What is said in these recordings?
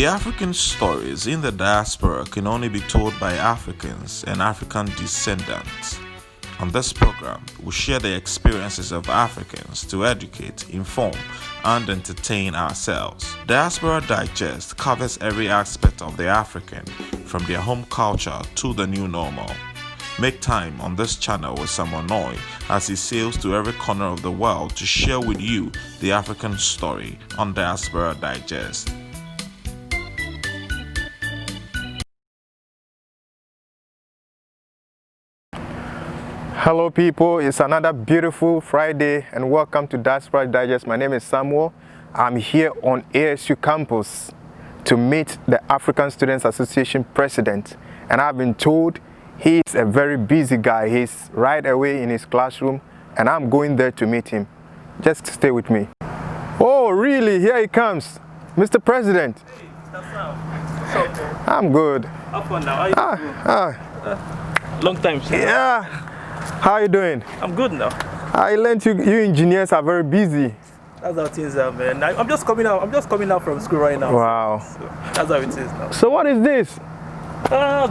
The African stories in the diaspora can only be told by Africans and African descendants. On this program, we share the experiences of Africans to educate, inform, and entertain ourselves. Diaspora Digest covers every aspect of the African, from their home culture to the new normal. Make time on this channel with Omowonuola as he sails to every corner of the world to share with you the African story on Diaspora Digest. Hello people, it's another beautiful Friday and welcome to Diaspora Digest. My name is Samuel. I'm here on ASU campus to meet the African Students Association president, and I've been told he is a very busy guy. He's right away in his classroom and I'm going there to meet him. Just stay with me. Oh really? Here he comes. Mr. President. Hey, that's Sam. I'm good. How fun now? How you doing? Long time, sir. Yeah. How are you doing? I'm good now. I learned you engineers are very busy. That's how things are, man. I'm just coming out from school right now. Wow. So that's how it is now. So what is this?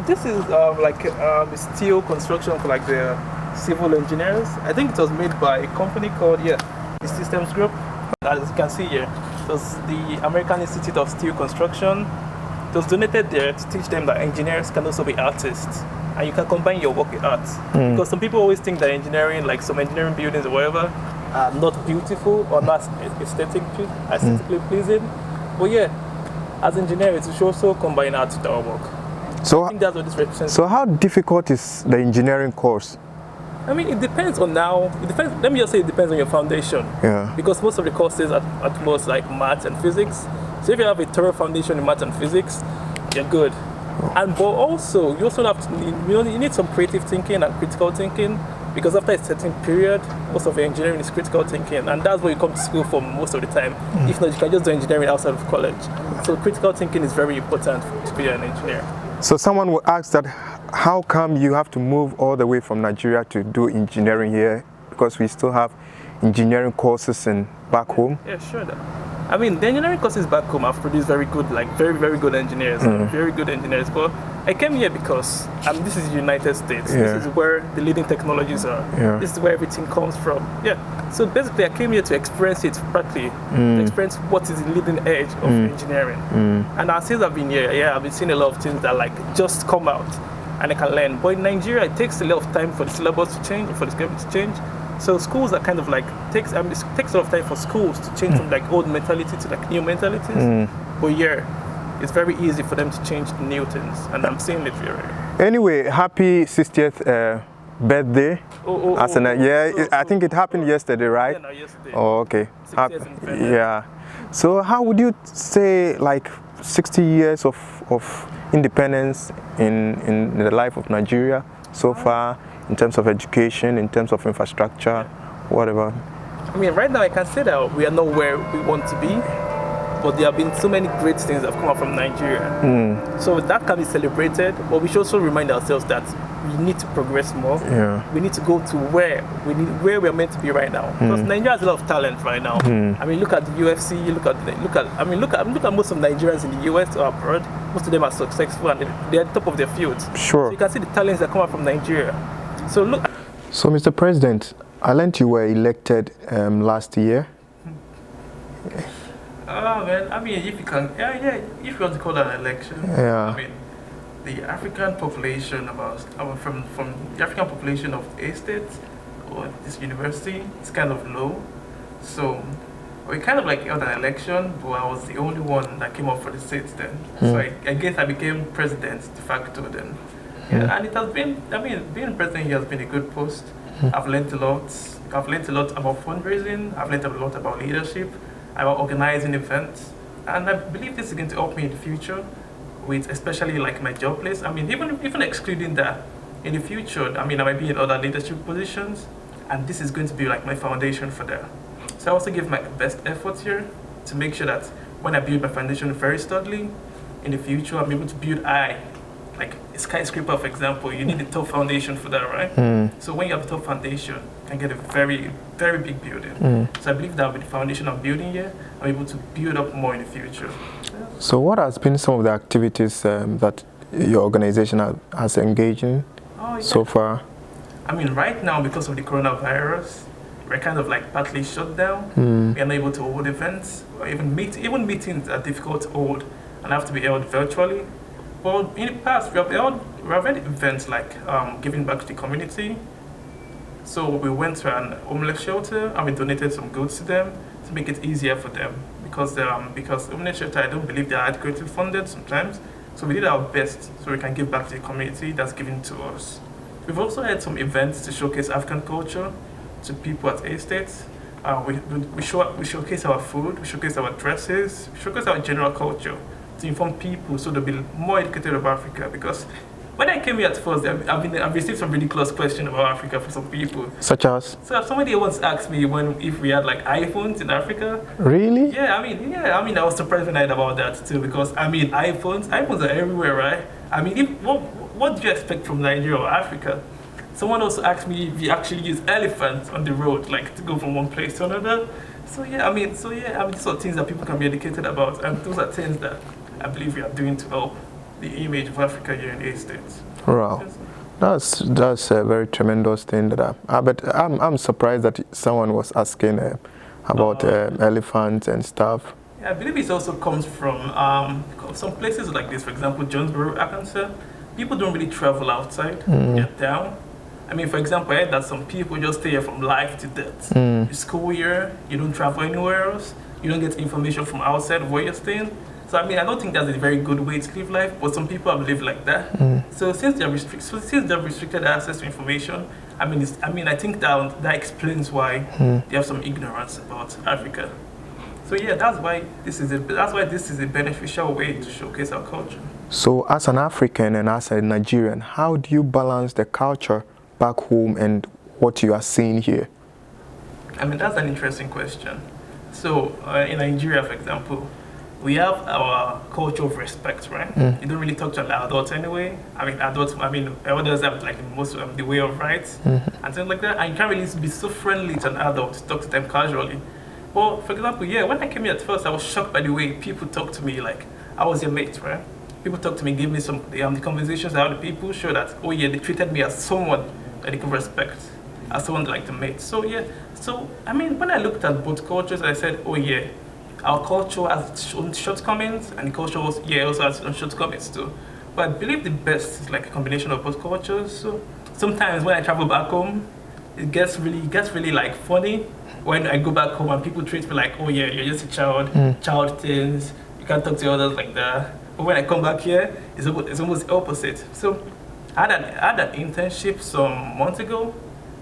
This is steel construction for like the civil engineers. I think it was made by a company called the Systems Group. As you can see here, it was the American Institute of Steel Construction. It was donated there to teach them that engineers can also be artists. And you can combine your work with art. Because some people always think that engineering, like some engineering buildings or whatever, are not beautiful or not aesthetically pleasing. But yeah, as engineers, we should also combine art with our work. So I think that's what this represents. So how difficult is the engineering course? I mean, it depends on let me just say it depends on your foundation. Yeah. Because most of the courses are at most like maths and physics. So if you have a thorough foundation in maths and physics, you're good. But also, you also have to, you need some creative thinking and critical thinking, because after a certain period, most of your engineering is critical thinking, and that's what you come to school for most of the time. If not, you can just do engineering outside of college. So critical thinking is very important to be an engineer. So someone will ask that, how come you have to move all the way from Nigeria to do engineering here? Because we still have engineering courses back home. Yeah, sure. I mean, the engineering courses back home have produced very good, very good engineers, very good engineers. But I came here because this is the United States. Yeah. This is where the leading technologies are. Yeah. This is where everything comes from. Yeah. So basically, I came here to experience it practically, to experience what is the leading edge of engineering. And since I've been here, I've been seeing a lot of things that like just come out and I can learn. But in Nigeria, it takes a lot of time for the syllabus to change, for the curriculum to change. So schools are kind of like it takes a lot of time for schools to change from like old mentality to like new mentalities. But yeah, it's very easy for them to change the new things, and I'm seeing it here. Anyway, happy 60th birthday. I think it happened yesterday, right? Yeah, no, yesterday. Oh, okay. 60th independence. Yeah. So how would you say like 60 years of independence in the life of Nigeria so far? In terms of education, in terms of infrastructure, whatever. I mean, right now I can say that we are not where we want to be, but there have been so many great things that have come out from Nigeria. So that can be celebrated, but we should also remind ourselves that we need to progress more. Yeah. We need to go to where we're meant to be right now. Because Nigeria has a lot of talent right now. I mean, look at the UFC. Look at most of Nigerians in the US or abroad. Most of them are successful and they're at the top of their fields. Sure. So you can see the talents that come out from Nigeria. So look. So Mr. President, I learned you were elected last year. Oh man, I mean, if you want to call that an election, I mean, the African population from the African population of a state or this university is kind of low, so we kind of like held an election, but I was the only one that came up for the seat then. So I guess I became president de facto then. Yeah, and it has been, I mean, being president here has been a good post. I've learned a lot. I've learned a lot about fundraising. I've learned a lot about leadership, about organizing events. And I believe this is going to help me in the future with especially like my job place. I mean, even excluding that, in the future, I mean, I might be in other leadership positions, and this is going to be like my foundation for that. So I also give my best efforts here to make sure that when I build my foundation very steadily, in the future, I'm able to build like a skyscraper, for example, you need a top foundation for that, right? So when you have a top foundation, you can get a very, very big building. So I believe that with the foundation I'm building here, I'm able to build up more in the future. So what has been some of the activities that your organization has engaged in so far? I mean, right now, because of the coronavirus, we're kind of like partly shut down. We're not able to hold events, or even meetings are difficult to hold and have to be held virtually. But in the past, we have held events like giving back to the community. So we went to an homeless shelter and we donated some goods to them to make it easier for them. Because homeless shelter, I don't believe they're adequately funded sometimes. So we did our best so we can give back to the community that's given to us. We've also had some events to showcase African culture to people at estates. We showcase our food, we showcase our dresses, we showcase our general culture to inform people so they'll be more educated about Africa. Because when I came here at first, I've received some ridiculous questions about Africa from some people. Such as? So somebody once asked me if we had like iPhones in Africa. Really? Yeah, I mean, I was surprised when I heard about that too, because I mean, iPhones are everywhere, right? I mean, what do you expect from Nigeria or Africa? Someone also asked me if we actually use elephants on the road, like to go from one place to another. So yeah, I mean, these are things that people can be educated about, and those are things that I believe we are doing to help the image of Africa here in the States. Wow, that's a very tremendous thing. But I'm surprised that someone was asking about elephants and stuff. Yeah, I believe it also comes from some places like this. For example, Jonesboro, Arkansas. People don't really travel outside. Get down. I mean, for example, I heard that some people just stay here from life to death. The school year, you don't travel anywhere else. You don't get information from outside of where you're staying. So I mean, I don't think that's a very good way to live life, but some people have lived like that. So since they've restricted access to information, I think that explains why they have some ignorance about Africa. So yeah, that's why this is a beneficial way to showcase our culture. So as an African and as a Nigerian, how do you balance the culture back home and what you are seeing here? I mean, that's an interesting question. So in Nigeria, for example, we have our culture of respect, right? You don't really talk to adults anyway. Elders have like the way of rights and things like that. And you can't really be so friendly to an adult to talk to them casually. But for example, yeah, when I came here at first, I was shocked by the way people talk to me like I was your mate, right? People talk to me, give me the conversations I had with people show that, oh yeah, they treated me as someone that they could respect, as someone like the mate. So yeah, I mean, when I looked at both cultures, I said, oh yeah, our culture has its own shortcomings, and the culture also has its own shortcomings too. But I believe the best is like a combination of both cultures. So sometimes when I travel back home, it gets really like funny when I go back home and people treat me like, oh yeah, you're just a child things, you can't talk to others like that. But when I come back here, it's almost the opposite. So I had an internship some months ago,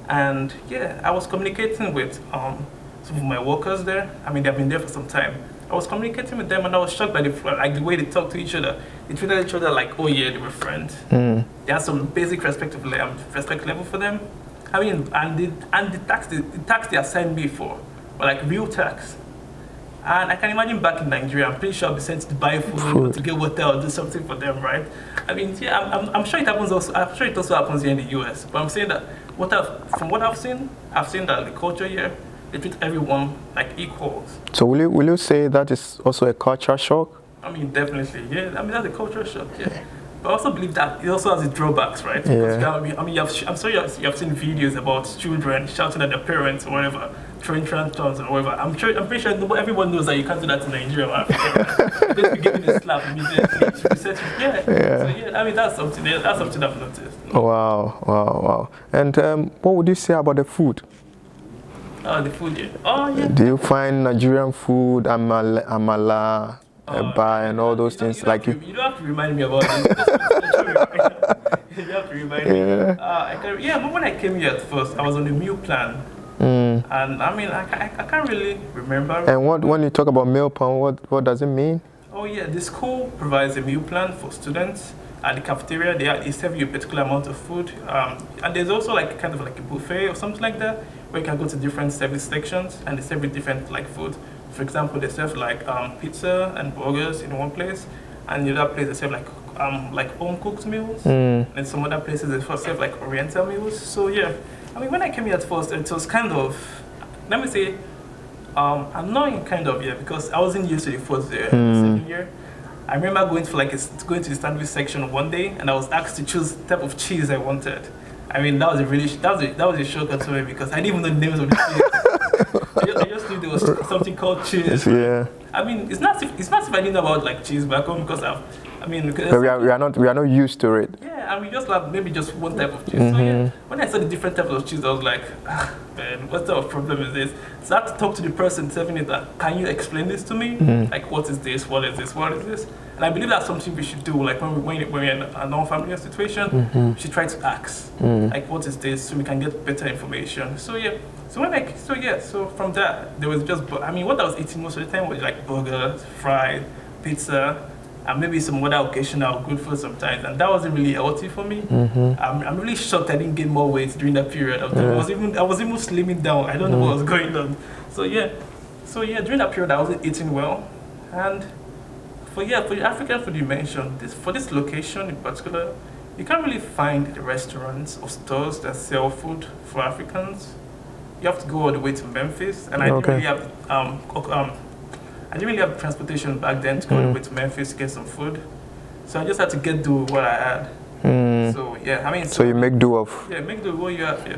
and yeah, I was communicating with some of my workers there. I mean, they've been there for some time. I was communicating with them, and I was shocked by the way they talk to each other. They treated each other like, oh yeah, they were friends. They had some basic respect level for them. I mean, and the tax they assigned me for were like real tax. And I can imagine back in Nigeria, I'm pretty sure I'll be sent to buy food or to get water or do something for them, right? I mean, yeah, I'm sure it happens also. I'm sure it also happens here in the US. But I'm saying that from what I've seen that the culture here, they treat everyone like equals. So will you say that is also a culture shock? I mean, definitely, yeah. I mean, that's a culture shock, yeah. But I also believe that it also has its drawbacks, right? Yeah. I mean, I'm sure you have seen videos about children shouting at their parents or whatever, throwing tantrums or whatever. I'm pretty sure everyone knows that you can't do that in Nigeria or Africa. Just be giving a slap immediately. Yeah. So yeah, I mean, that's something I've noticed. Wow. And what would you say about the food? The food, yeah. Oh, yeah. Do you find Nigerian food, amala, eba, and all those things like you? You don't have to remind me about this. You have to remind me. But when I came here at first, I was on a meal plan. And I mean, I can't really remember. And when you talk about meal plan, what does it mean? Oh yeah, the school provides a meal plan for students. At the cafeteria, they serve you a particular amount of food. And there's also like kind of like a buffet or something like that, where you can go to different service sections and they serve you different like food. For example, they serve like pizza and burgers in one place, and in the other place they serve like home cooked meals. And some other places they serve like oriental meals. So yeah, I mean, when I came here at first, it was kind of, let me say, annoying kind of, yeah, because I wasn't used to the food there in the second year. I remember going to the sandwich section one day, and I was asked to choose the type of cheese I wanted. I mean, that was a shocker to me because I didn't even know the names of the cheese. I just knew there was something called cheese. Yeah. I mean, it's not if I didn't know about like cheese back home because but we are not used to it. Yeah, and we just have maybe just one type of cheese. So yeah, when I saw the different types of cheese, I was like, man, what type of problem is this? So I had to talk to the person telling me that, can you explain this to me? Like, what is this? What is this? What is this? And I believe that's something we should do. Like when we're in a non-familiar situation, we should try to ask, like, what is this, so we can get better information. So yeah, so from that there was just, I mean, what I was eating most of the time was like burgers, fried, pizza, and maybe some other occasional good food sometimes, and that wasn't really healthy for me. I'm really shocked I didn't gain more weight during that period of time. I was even slimming down. I don't know what was going on. So yeah, during that period I wasn't eating well, and for the African food you mentioned, for this location in particular, you can't really find restaurants or stores that sell food for Africans. You have to go all the way to Memphis, and I didn't really have transportation back then to go all the way to Memphis to get some food. So I just had to get do what I had. So yeah, I mean. So you make do of. Yeah, make do what you have. Yeah.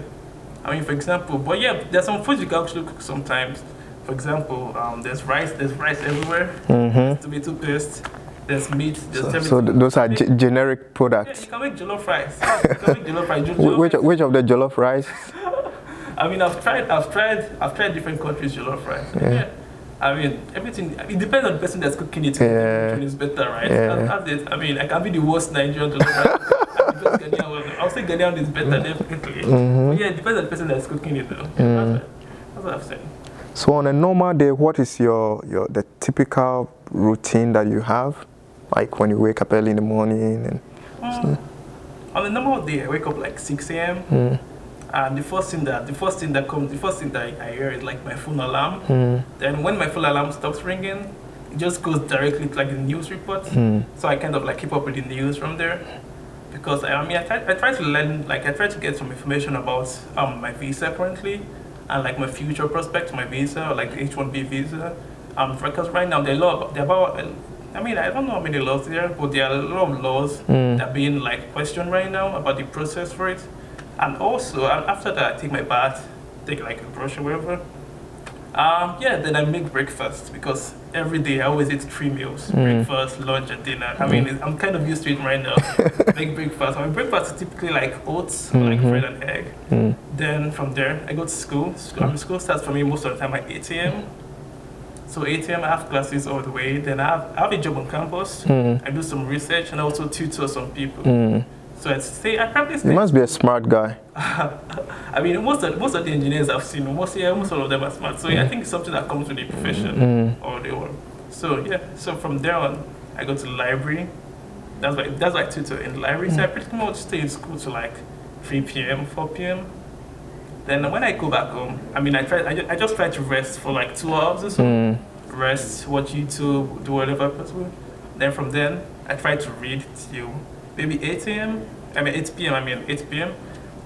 I mean, for example, but yeah, there's some foods you can actually cook sometimes. For example, there's rice everywhere. There's tomato paste. There's meat. There's everything. So those are generic products. Yeah, you can make jollof rice. You can make jollof rice. Which of the jollof rice? I mean, I've tried different countries' jollof rice. Yeah. I mean, everything. It depends on the person that's cooking it. Which one is better, right? That's it. I mean, I can be the worst Nigerian jollof rice. I'll say Ghanaian is better, definitely. But yeah, it depends on the person that's cooking it, though. That's what I've said. So on a normal day, what is the typical routine that you have? Like when you wake up early in the morning and. On a normal day, I wake up like 6 a.m. And the first thing that I hear is like my phone alarm. Then when my phone alarm stops ringing, it just goes directly to like the news report. So I kind of like keep up with the news from there, because I try to learn, like I try to get some information about my visa currently, and like my future prospects, my visa, or like the H-1B visa. Because right now I don't know how many laws there are, but there are a lot of laws that are being like questioned right now about the process for it. And also, after that, I take my bath, take like a brush or whatever. Then I make breakfast, because every day I always eat 3 meals: breakfast, lunch, and dinner. I mean, I'm kind of used to it right now. Make breakfast. My breakfast is typically like oats, or like bread and egg. Then from there, I go to school. School starts for me most of the time at 8 a.m. So 8 a.m. I have classes all the way. Then I have a job on campus. I do some research and also tutor some people. So I probably stay. You must be a smart guy. I mean, most of the engineers I've seen, most all of them are smart. So yeah, I think it's something that comes with the profession or the work. So yeah, so from there on, I go to the library. That's why I tutor in the library. So I pretty much stay in school to like 3 p.m., 4 p.m. Then when I go back home, I mean, I just try to rest for like 2 hours or so. Rest, watch YouTube, do whatever possible. Then from then, I try to read till maybe 8 p.m.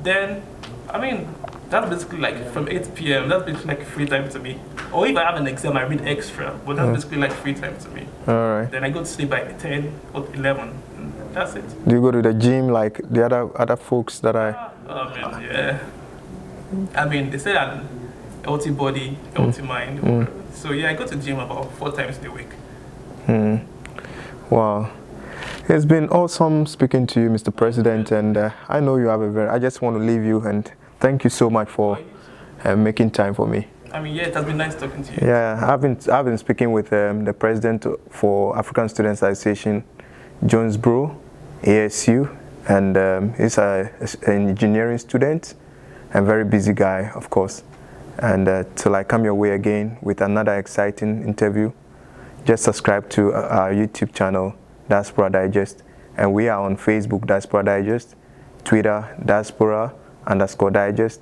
Then, I mean, that's basically like from 8 p.m. That's basically like free time to me. Or if I have an exam, I read extra, but that's basically like free time to me. All right. Then I go to sleep by 10 or 11. That's it. Do you go to the gym like the other folks that Oh man, yeah. I mean, they say that healthy body, healthy mind. So yeah, I go to the gym about 4 times a week. Wow. It's been awesome speaking to you, Mr. President, and I know you have I just want to leave you and thank you so much for making time for me. I mean, yeah, it has been nice talking to you. Yeah, I've been speaking with the President for African Students Association, Jonesboro, ASU, and he's an engineering student and very busy guy, of course. And till I come your way again with another exciting interview, just subscribe to our YouTube channel, Diaspora Digest, and we are on Facebook, Diaspora Digest, Twitter, Diaspora_Digest.